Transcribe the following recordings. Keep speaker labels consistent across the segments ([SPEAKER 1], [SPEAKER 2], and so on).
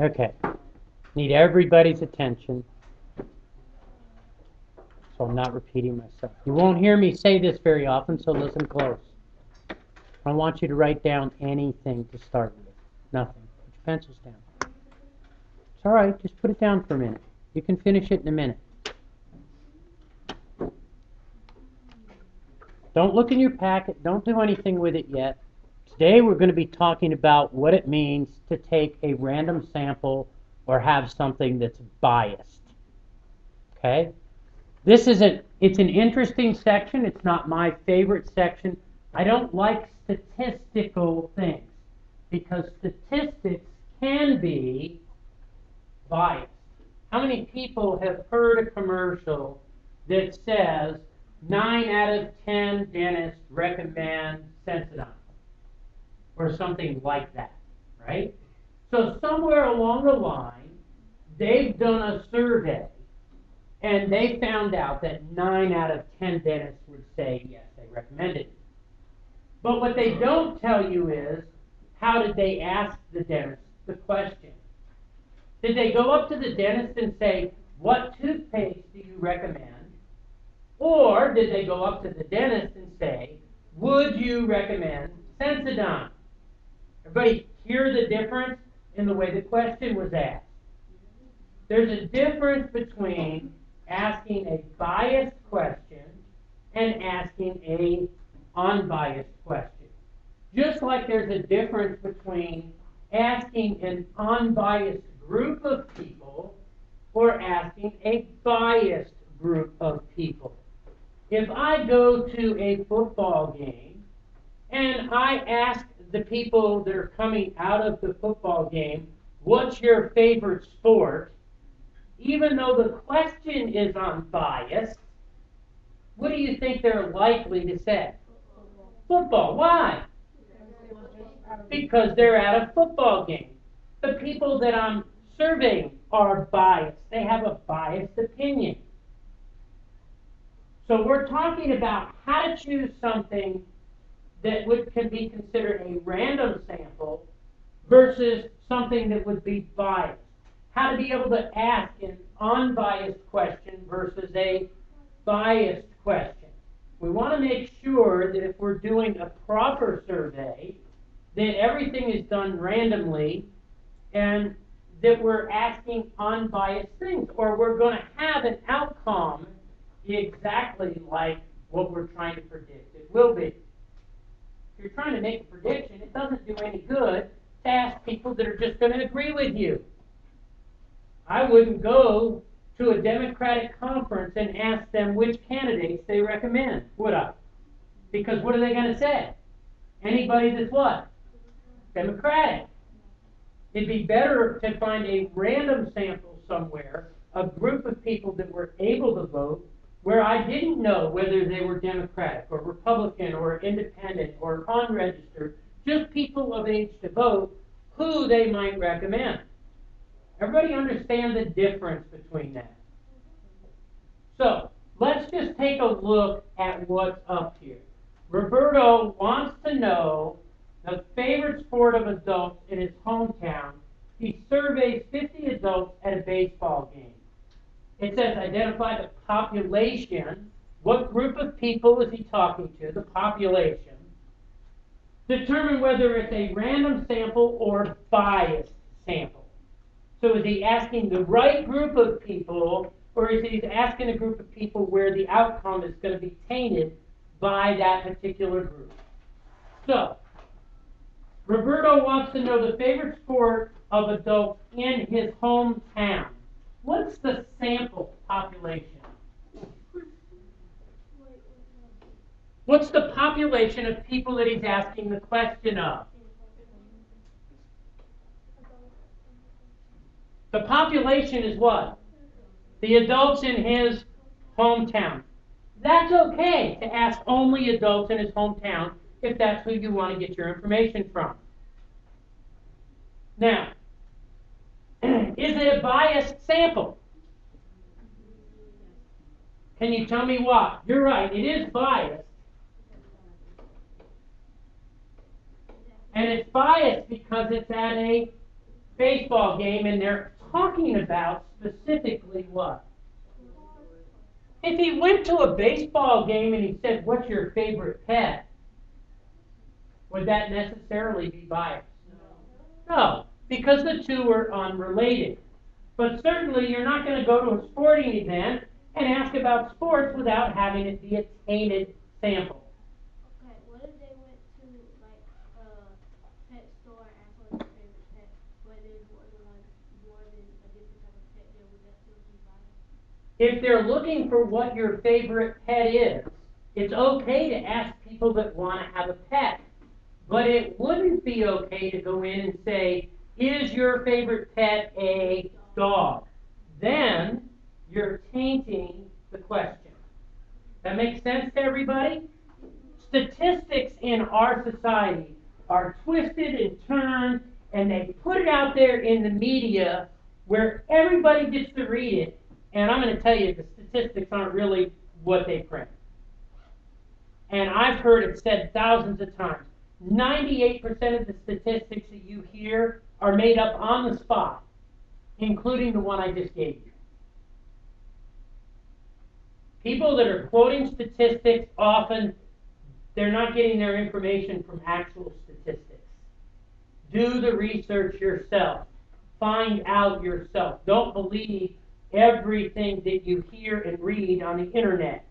[SPEAKER 1] Okay. Need everybody's attention, so I'm not repeating myself. You won't hear me say this very often, so listen close. I want you to write down anything to start with. Nothing. Put your pencils down. It's all right. Just put it down for a minute. You can finish it in a minute. Don't look in your packet. Don't do anything with it yet. Today we're going to be talking about what it means to take a random sample or have something that's biased. Okay? It's an interesting section. It's not my favorite section. I don't like statistical things because statistics can be biased. How many people have heard a commercial that says 9 out of 10 dentists recommend Sensodyne or something like that, right? So somewhere along the line, they've done a survey and they found out that 9 out of 10 dentists would say yes, they recommend it. But what they don't tell you is, how did they ask the dentist the question? Did they go up to the dentist and say, what toothpaste do you recommend? Or did they go up to the dentist and say, would you recommend Sensodyne? Everybody hear the difference in the way the question was asked? There's a difference between asking a biased question and asking an unbiased question. Just like there's a difference between asking an unbiased group of people or asking a biased group of people. If I go to a football game and I ask the people that are coming out of the football game, what's your favorite sport? Even though the question is unbiased, what do you think they're likely to say? Football. Why? Because they're at a football game. The people that I'm surveying are biased. They have a biased opinion. So we're talking about how to choose something that can be considered a random sample versus something that would be biased. How to be able to ask an unbiased question versus a biased question. We want to make sure that if we're doing a proper survey, that everything is done randomly and that we're asking unbiased things, or we're going to have an outcome exactly like what we're trying to predict it will be. If you're trying to make a prediction, it doesn't do any good to ask people that are just going to agree with you. I wouldn't go to a Democratic conference and ask them which candidates they recommend, would I? Because what are they going to say? Anybody that's what? Democratic. It'd be better to find a random sample somewhere, a group of people that were able to vote, where I didn't know whether they were Democratic or Republican or independent or unregistered, just people of age to vote, who they might recommend. Everybody understand the difference between that? So, let's just take a look at what's up here. Roberto wants to know the favorite sport of adults in his hometown. He surveys 50 adults at a baseball game. It says identify the population. What group of people is he talking to? The population. Determine whether it's a random sample or biased sample. So is he asking the right group of people, or is he asking a group of people where the outcome is going to be tainted by that particular group? So, Roberto wants to know the favorite sport of adults in his hometown. What's the sample population? What's the population of people that he's asking the question of? The population is what? The adults in his hometown. That's okay to ask only adults in his hometown if that's who you want to get your information from. Now, is it a biased sample? Can you tell me why? You're right, it is biased. And it's biased because it's at a baseball game and they're talking about specifically what? If he went to a baseball game and he said, "What's your favorite pet?" would that necessarily be biased? No, because the two are unrelated. But certainly you're not going to go to a sporting event and ask about sports without having it be a tainted sample.
[SPEAKER 2] Okay, what if they went to like a pet store and asked for their favorite pet, but there's more than a different type of pet there, would that still be biased?
[SPEAKER 1] If they're looking for what your favorite pet is, it's okay to ask people that want to have a pet. But it wouldn't be okay to go in and say, "Is your favorite pet a dog?" Then you're tainting the question. That makes sense to everybody? Statistics in our society are twisted and turned, and they put it out there in the media where everybody gets to read it. And I'm going to tell you, the statistics aren't really what they print. And I've heard it said thousands of times. 98% of the statistics that you hear are made up on the spot, including the one I just gave you. People that are quoting statistics, often they're not getting their information from actual statistics. Do the research yourself. Find out yourself. Don't believe everything that you hear and read on the internet.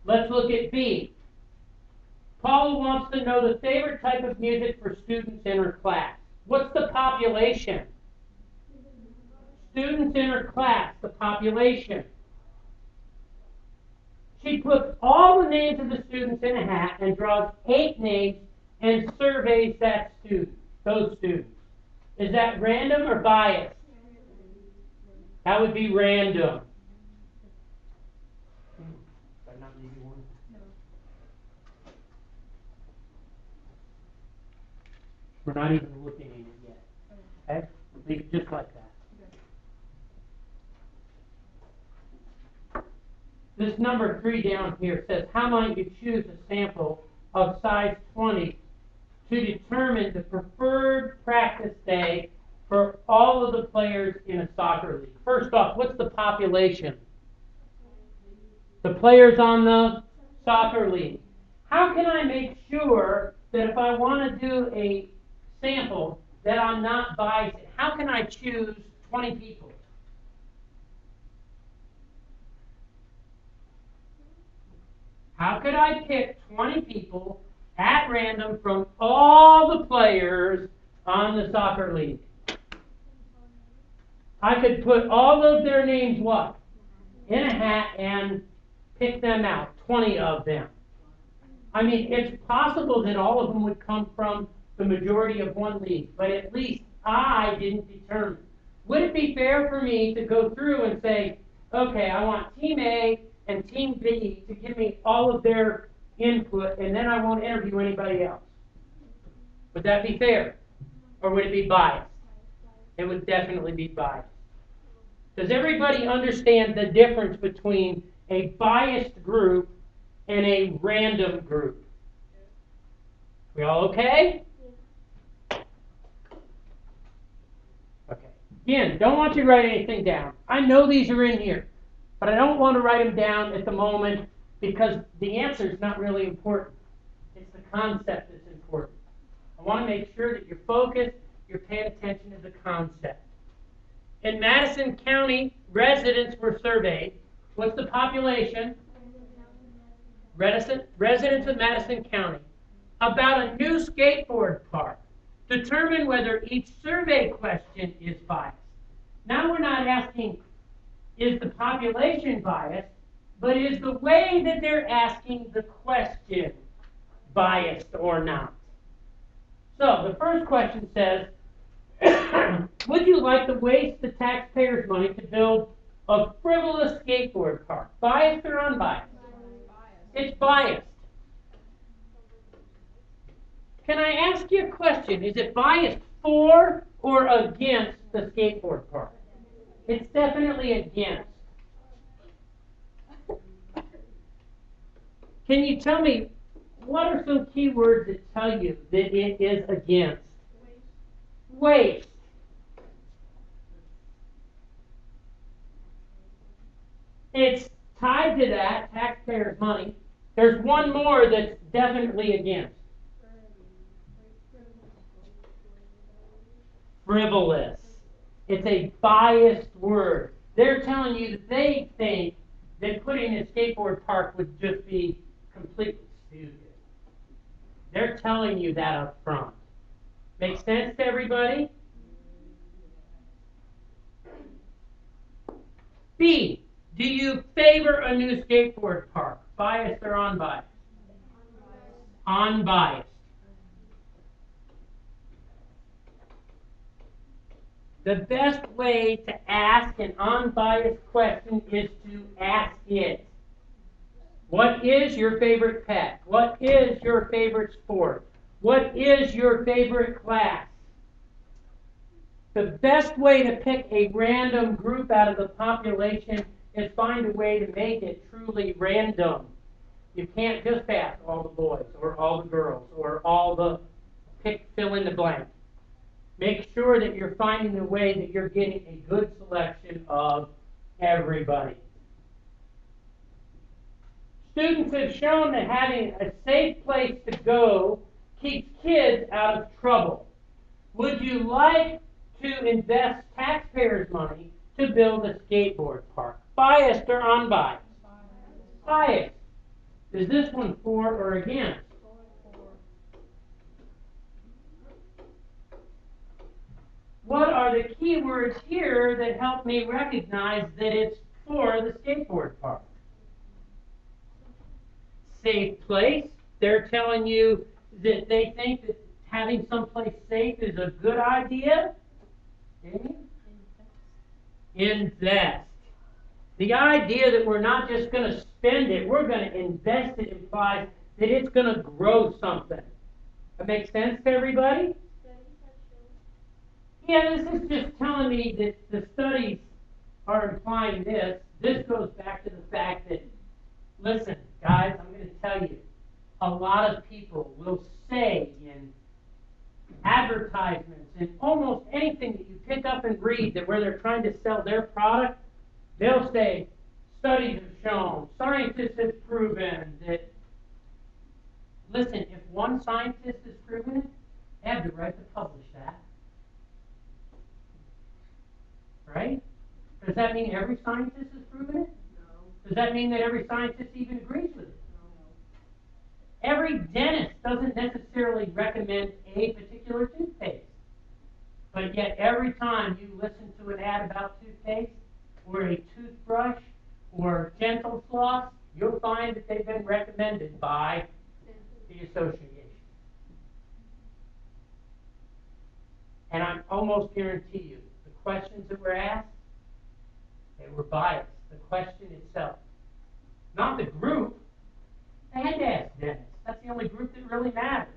[SPEAKER 1] Let's look at B. Paula wants to know the favorite type of music for students in her class. What's the population? Students in her class, the population. She puts all the names of the students in a hat and draws 8 names and surveys that student, those students. Is that random or biased? That would be random. We're not even looking at it yet. Okay? Leave it just like that. This number 3 down here says, how might you choose a sample of size 20 to determine the preferred practice day for all of the players in a soccer league? First off, what's the population? The players on the soccer league. How can I make sure that if I want to do a sample that I'm not biased? How can I choose 20 people? How could I pick 20 people at random from all the players on the soccer league? I could put all of their names what? In a hat and pick them out, 20 of them. I mean, it's possible that all of them would come from the majority of one league, but at least I didn't determine. Would it be fair for me to go through and say, okay, I want Team A and Team B to give me all of their input, and then I won't interview anybody else? Would that be fair? Or would it be biased? It would definitely be biased. Does everybody understand the difference between a biased group and a random group? We all okay? Okay. Again, don't want you to write anything down. I know these are in here, but I don't want to write them down at the moment because the answer is not really important. It's the concept that's important. I want to make sure that you're focused, you're paying attention to the concept. In Madison County, residents were surveyed. What's the population? Residents of Madison County. About a new skateboard park. Determine whether each survey question is biased. Now we're not asking, is the population biased, but is the way that they're asking the question biased or not? So the first question says, would you like to waste the taxpayers' money to build a frivolous skateboard park? Biased or unbiased? It's biased. Can I ask you a question? Is it biased for or against the skateboard park? It's definitely against. Can you tell me, what are some key words that tell you that it is against? waste. It's tied to that, taxpayers' money. There's one more that's definitely against. Frivolous. It's a biased word. They're telling you that they think that putting a skateboard park would just be completely stupid. They're telling you that up front. Make sense to everybody? B, do you favor a new skateboard park? Biased or unbiased? Unbiased. The best way to ask an unbiased question is to ask it. What is your favorite pet? What is your favorite sport? What is your favorite class? The best way to pick a random group out of the population is find a way to make it truly random. You can't just ask all the boys or all the girls or all the fill in the blank. Make sure that you're finding a way that you're getting a good selection of everybody. Students have shown that having a safe place to go keeps kids out of trouble. Would you like to invest taxpayers' money to build a skateboard park? Biased or unbiased? Biased. Is this one for or against? What are the key words here that help me recognize that it's for the skateboard park? Safe place. They're telling you that they think that having someplace safe is a good idea. Invest. The idea that we're not just going to spend it, we're going to invest it implies that it's going to grow something. That makes sense to everybody? Yeah, this is just telling me that the studies are implying this. This goes back to the fact that, listen, guys, I'm going to tell you, a lot of people will say in advertisements and almost anything that you pick up and read that where they're trying to sell their product, they'll say, studies have shown, scientists have proven that. Listen, if one scientist has proven it, they have the right to publish that. Right? Does that mean every scientist has proven it? No. Does that mean that every scientist even agrees with it? No. Every dentist doesn't necessarily recommend a particular toothpaste. But yet every time you listen to an ad about toothpaste or a toothbrush or dental floss, you'll find that they've been recommended by the association. And I almost guarantee you, the questions that were asked, they were biased. The question itself. Not the group. They had to ask dentists. That's the only group that really mattered.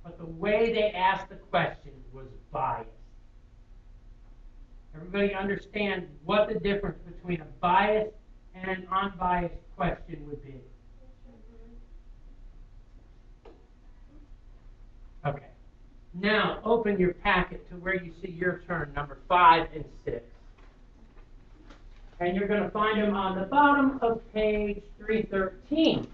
[SPEAKER 1] But the way they asked the question was biased. Everybody understand what the difference between a biased and an unbiased question would be. Okay. Now, open your packet to where you see your turn, number 5 and 6. And you're going to find them on the bottom of page 313.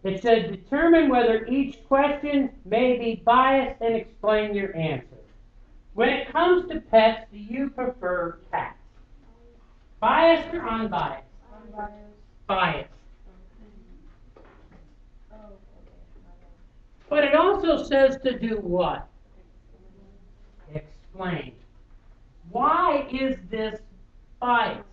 [SPEAKER 1] It says, determine whether each question may be biased and explain your answer. When it comes to pets, do you prefer cats? Biased or unbiased? Unbiased. Biased. But it also says to do what? Explain. Why is this biased?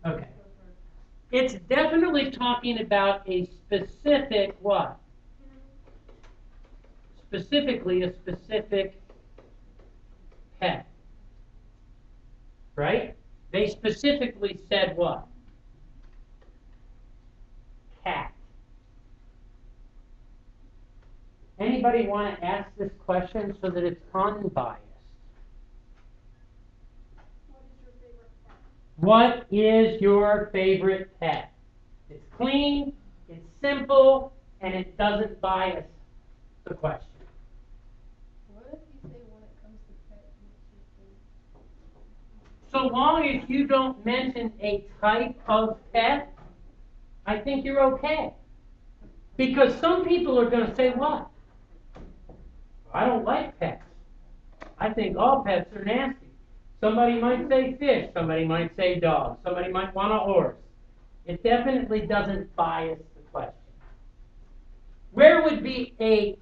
[SPEAKER 1] Okay. It's definitely talking about a specific what? Specifically a specific pet. Right? They specifically said what? Cat. Anybody anybody want to ask this question so that it's unbiased? What is your favorite pet? It's clean, it's simple, and it doesn't bias the question.
[SPEAKER 3] What if you say when it comes to pets, what's your favorite?
[SPEAKER 1] So long as you don't mention a type of pet, I think you're okay. Because some people are going to say what? I don't like pets. I think all pets are nasty. Somebody might say fish, somebody might say dog, somebody might want a horse. It definitely doesn't bias the question. Where would be a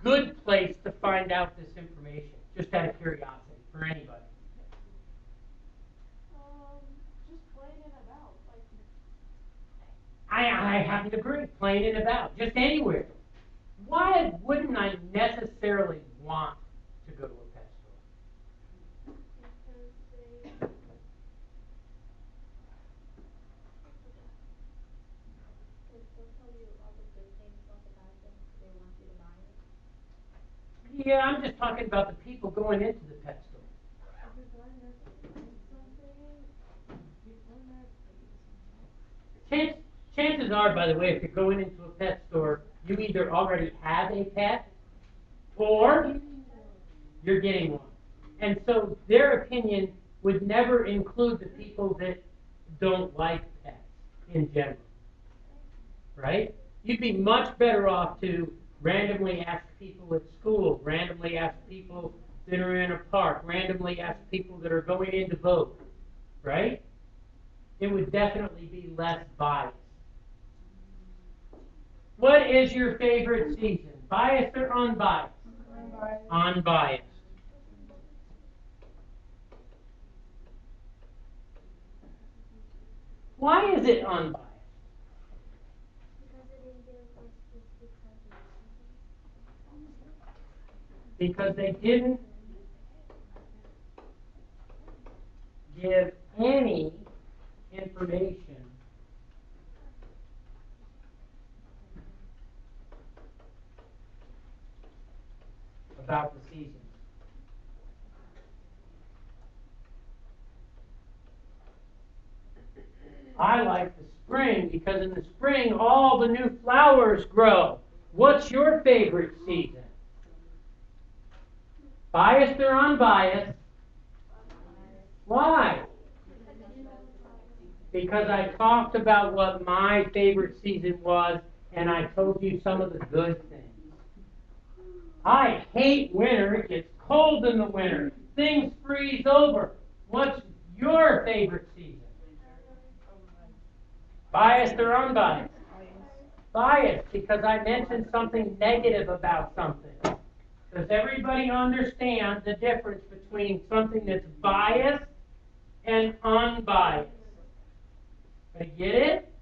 [SPEAKER 1] good place to find out this information? Just out of curiosity, for anybody.
[SPEAKER 2] Just playing it about, like.
[SPEAKER 1] I happen to agree, playing it about, just anywhere. Why wouldn't I necessarily want to go to a pet store?
[SPEAKER 2] Because they'll tell you all the good things, not the bad things, so they want you to buy it.
[SPEAKER 1] Yeah, I'm just talking about the people going into the pet store. Chances are, by the way, if you're going into a pet store, you either already have a pet or you're getting one. And so their opinion would never include the people that don't like pets in general. Right? You'd be much better off to randomly ask people at school, randomly ask people that are in a park, randomly ask people that are going in to vote. Right? It would definitely be less biased. What is your favorite season? Biased or unbiased?
[SPEAKER 3] Unbiased.
[SPEAKER 1] Unbiased. Why is it unbiased?
[SPEAKER 2] Because they didn't give a specific type of
[SPEAKER 1] Because they didn't give any information about the seasons. I like the spring because in the spring all the new flowers grow. What's your favorite season? Biased or unbiased? Why? Because I talked about what my favorite season was and I told you some of the good things. I hate winter. It gets cold in the winter. Things freeze over. What's your favorite season? Biased or unbiased? Biased, because I mentioned something negative about something. Does everybody understand the difference between something that's biased and unbiased? Did you get it?